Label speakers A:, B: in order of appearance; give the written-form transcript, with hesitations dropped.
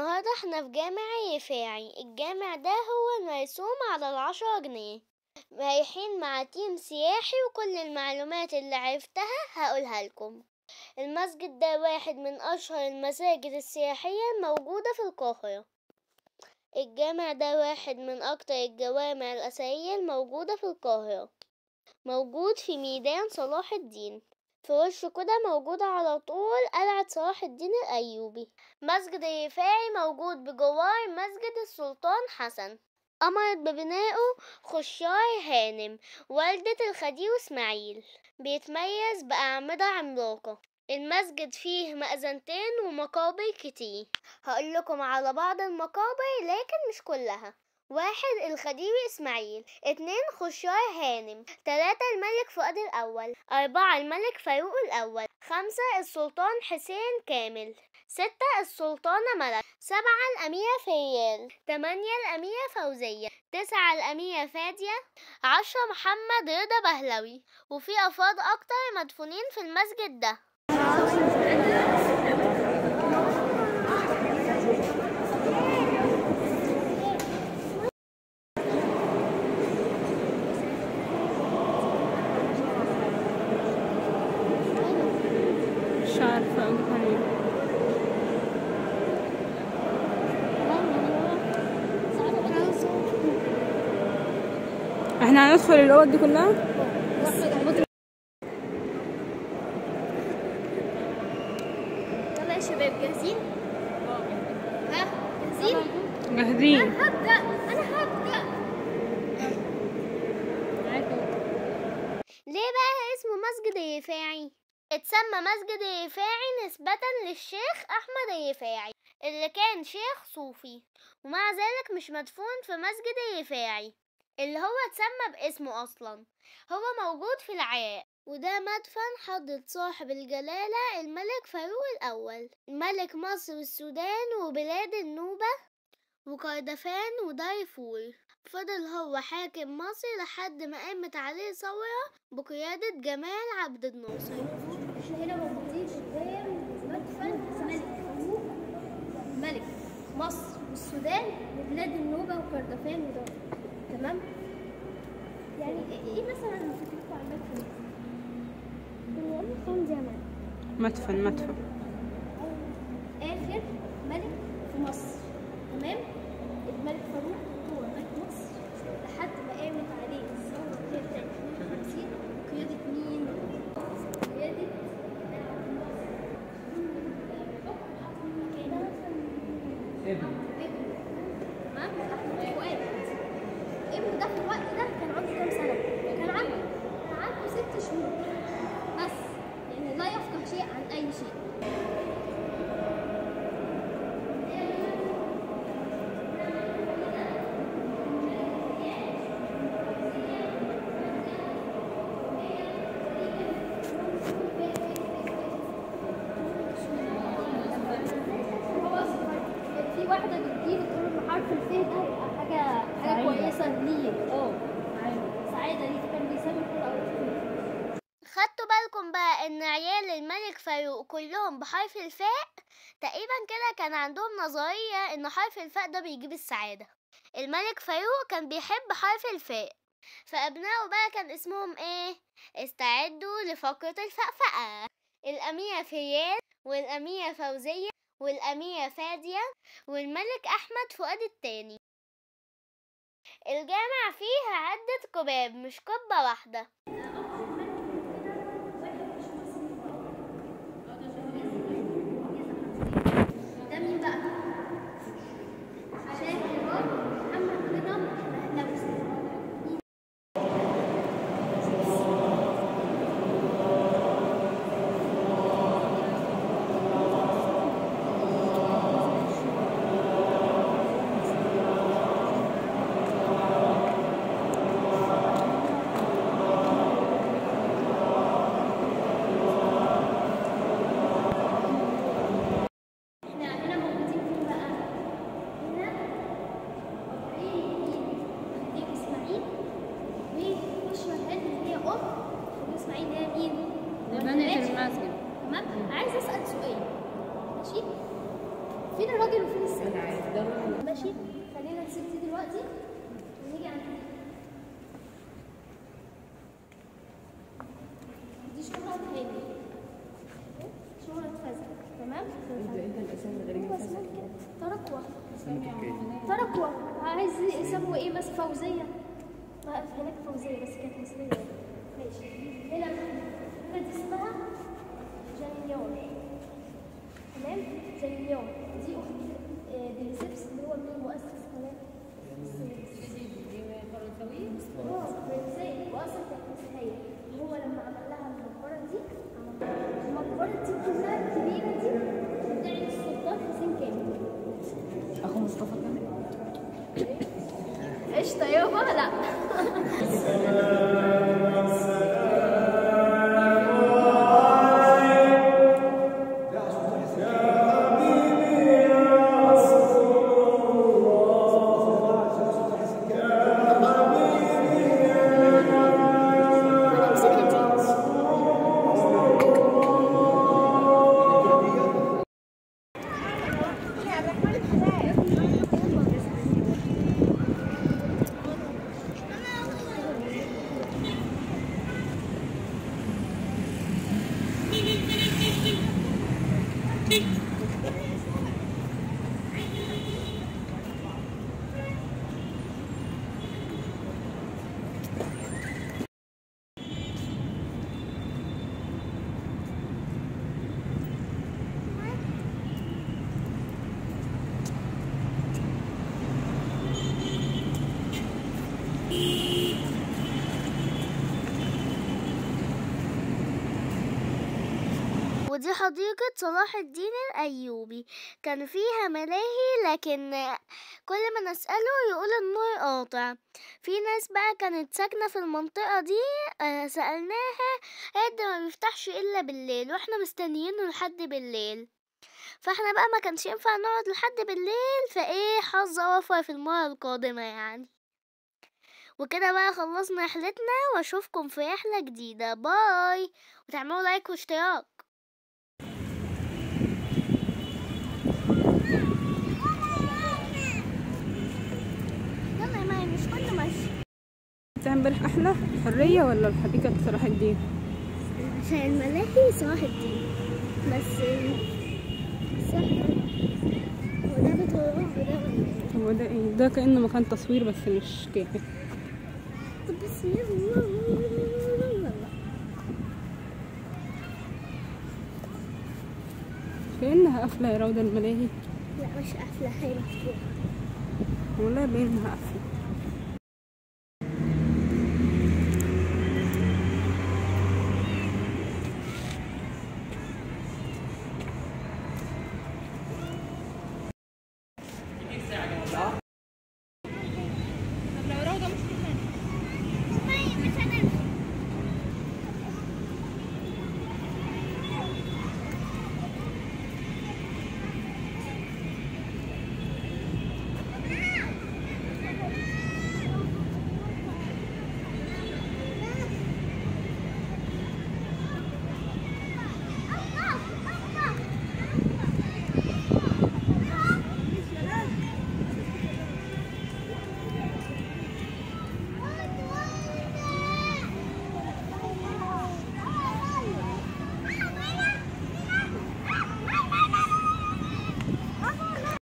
A: النهاردة احنا في جامع يفاعي. الجامع ده هو مرسوم على ال10 جنيه. رايحين مع تيم سياحي وكل المعلومات اللي عرفتها هقولها لكم. المسجد ده واحد من أشهر المساجد السياحية الموجودة في القاهرة. الجامع ده واحد من أكتر الجوامع الأثرية الموجودة في القاهرة، موجود في ميدان صلاح الدين. في وشه كده موجودة على طول قلعة صلاح الدين الأيوبي. مسجد الرفاعي موجود بجوار مسجد السلطان حسن، أمرت ببنائه خشار هانم والدة الخديوي إسماعيل. بيتميز بأعمدة عملاقة. المسجد فيه مأذنتين ومقابر كتير. هقول لكم على بعض المقابر لكن مش كلها. 1 الخديوي إسماعيل، 2 خشار هانم، 3 الملك فؤاد الأول، 4 الملك فاروق الأول، 5 السلطان حسين كامل، 6 السلطانة ملك، 7 الأميرة فريال، 8 الأميرة فوزية، 9 الأميرة فادية، 10 محمد رضا بهلوي. وفي أفراد أكتر مدفونين في المسجد ده.
B: احنا هندخل الاوض دي كلها.
A: يلا يا شباب، جاهزين؟ ها جاهزين؟
B: جاهزين.
A: انا هبدأ. ليه بقى اسمه مسجد الرفاعي؟ اتسمى مسجد الرفاعي نسبة للشيخ أحمد الرفاعي اللي كان شيخ صوفي، ومع ذلك مش مدفون في مسجد الرفاعي اللي هو اتسمى باسمه أصلا. هو موجود في العراق، وده مدفن حضرة صاحب الجلالة الملك فاروق الأول، ملك مصر والسودان وبلاد النوبة وكردفان ودارفور. فضل هو حاكم مصر لحد ما قامت عليه ثورة بقيادة جمال عبد الناصر.
C: احنا هنا موجودين قدام مدفن الملك فاروق، ملك مصر والسودان وبلاد النوبة وكردفان ودارفور. تمام؟ يعني ايه مثلا فكرتكم عن المدفن؟
B: مدفن
C: آخر ملك في مصر. تمام؟ الملك فاروق هو ملك مصر لحد ما قامت عليه الثورة اللي هي بتاعت 52 بقيادة مين؟ بقيادة تمام؟ فؤاد. ابنه ده في الوقت ده كان عنده كام سنة؟ كان عنده 6 شهور بس، يعني لا يفقه شيء عن أي شيء. في واحدة بتجيلي تقول له حرف الف ده حاجة كويسة ليك. سعادة ليك، كان بيسمي كل أول.
A: خدتوا بالكم بقى ان عيال الملك فاروق كلهم بحرف الفاء؟ تقريبا كده كان عندهم نظرية ان حرف الفاء ده بيجيب السعادة. الملك فاروق كان بيحب حرف الفاء، فأبنائه بقى كان اسمهم ايه؟ استعدوا لفقرة الفقفقة. الأميرة فريال والأميرة فوزية والأميرة فادية والملك أحمد فؤاد الثاني. الجامع فيه عدة قباب مش قبة واحدة.
C: ده مين بقى؟ عشان الرب محمد رضا بهلوي.
B: بنت المسجد.
C: تمام؟ عايز اسال سؤال، ماشي؟ فين الراجل وفين الست؟ ماشي، خلينا نسيب دي دلوقتي ونيجي عند دي شهرة هاني، شهرة فزع، تمام؟
D: انت الاسامي الغريبه
C: تركوة عايز يسموا ايه بس؟ فوزية، هناك فوزية بس كانت مصرية. ماشي، هنا دي اسمها جانيون، تمام؟ جانيون دي اخت ديليسيبس اللي هو مين مؤسس قناة فرنساوي، واصلا كانت مسيحية. هو لما عمل لها المقبرة دي، المقبرة دي كلها الكبيرة دي بتاعت السلطان حسين كامل،
D: اخو مصطفى كامل.
C: قشطة يابا. لا
A: ودي حديقة صلاح الدين الأيوبي، كان فيها ملاهي لكن كل ما نسأله يقول النور قاطع. في ناس بقى كانت ساكنة في المنطقة دي، سألناها قالت ده ما بيفتحش إلا بالليل واحنا مستنيينه لحد بالليل، فاحنا بقى ما كانش ينفع نقعد لحد بالليل، فايه حظ أوفر في المرة القادمة يعني. وكده بقى خلصنا رحلتنا، واشوفكم في رحلة جديدة. باي، وتعملوا لايك واشتراك. يلا يا ماي، مش كله ماشي.
B: بتاع امبارح احلى حرية ولا الحديقة صلاح الدين؟
A: عشان الملاهي صلاح الدين بس صح. وده بتروح وده ولا
B: هو ده ايه؟ ده كأنه مكان تصوير بس مش كافي.
A: طب بس يلا
B: كأنها قافلة يا روضة الملاهي.
A: لا مش قافلة، هي مفتوحة.
B: والله باين انها قافلة.